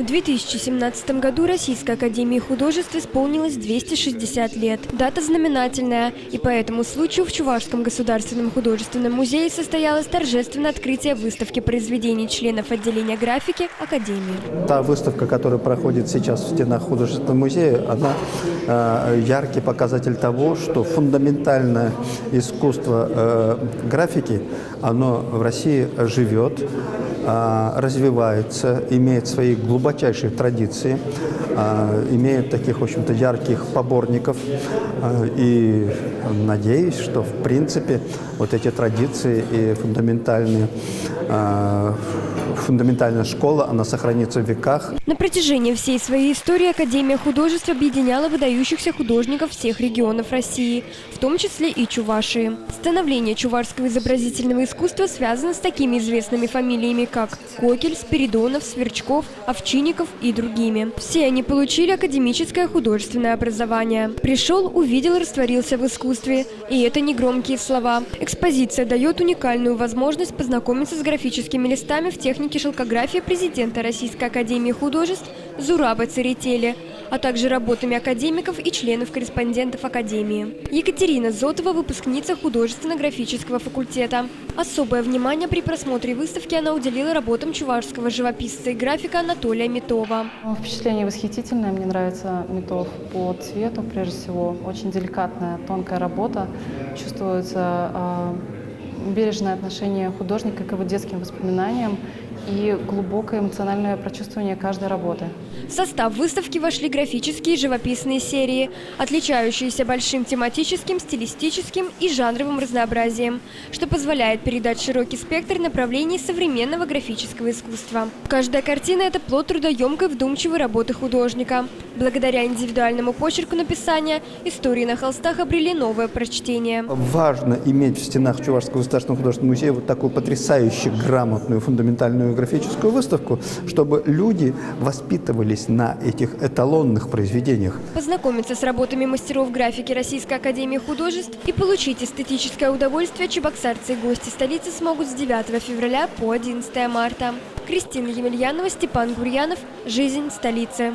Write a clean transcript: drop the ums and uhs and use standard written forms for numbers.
В 2017 году Российской академии художеств исполнилось 260 лет. Дата знаменательная, и по этому случаю в Чувашском государственном художественном музее состоялось торжественное открытие выставки произведений членов отделения графики Академии. Та выставка, которая проходит сейчас в стенах художественного музея, она яркий показатель того, что фундаментальное искусство графики, оно в России живет, развивается, имеет свои глубочайшие традиции, имеет таких, в общем-то, ярких поборников. И надеюсь, что, в принципе, вот эти традиции и фундаментальная школа, она сохранится в веках. На протяжении всей своей истории Академия художеств объединяла выдающихся художников всех регионов России, в том числе и Чувашии. Становление чувашского изобразительного искусства связано с такими известными фамилиями, как Кокель, Спиридонов, Сверчков, Овчинников и другими. Все они получили академическое художественное образование. Пришел, увидел, растворился в искусстве. И это не громкие слова. Экспозиция дает уникальную возможность познакомиться с графическими листами в технике шелкографии президента Российской академии художеств Зураба Церетели, а также работами академиков и членов-корреспондентов Академии. Екатерина Зотова – выпускница художественно-графического факультета. Особое внимание при просмотре выставки она уделила работам чувашского живописца и графика Анатолия Митова. Впечатление восхитительное. Мне нравится Митов по цвету, прежде всего. Очень деликатная, тонкая работа. Чувствуется бережное отношение художника к его детским воспоминаниям и глубокое эмоциональное прочувствование каждой работы. В состав выставки вошли графические и живописные серии, отличающиеся большим тематическим, стилистическим и жанровым разнообразием, что позволяет передать широкий спектр направлений современного графического искусства. Каждая картина – это плод трудоемкой, вдумчивой работы художника. Благодаря индивидуальному почерку написания истории на холстах обрели новое прочтение. Важно иметь в стенах Чувашского государственного художественного музея вот такую потрясающе грамотную фундаментальную графическую выставку, чтобы люди воспитывались на этих эталонных произведениях. Познакомиться с работами мастеров графики Российской академии художеств и получить эстетическое удовольствие чебоксарцы и гости столицы смогут с 9 февраля по 11 марта. Кристина Емельянова, Степан Гурьянов. Жизнь столицы.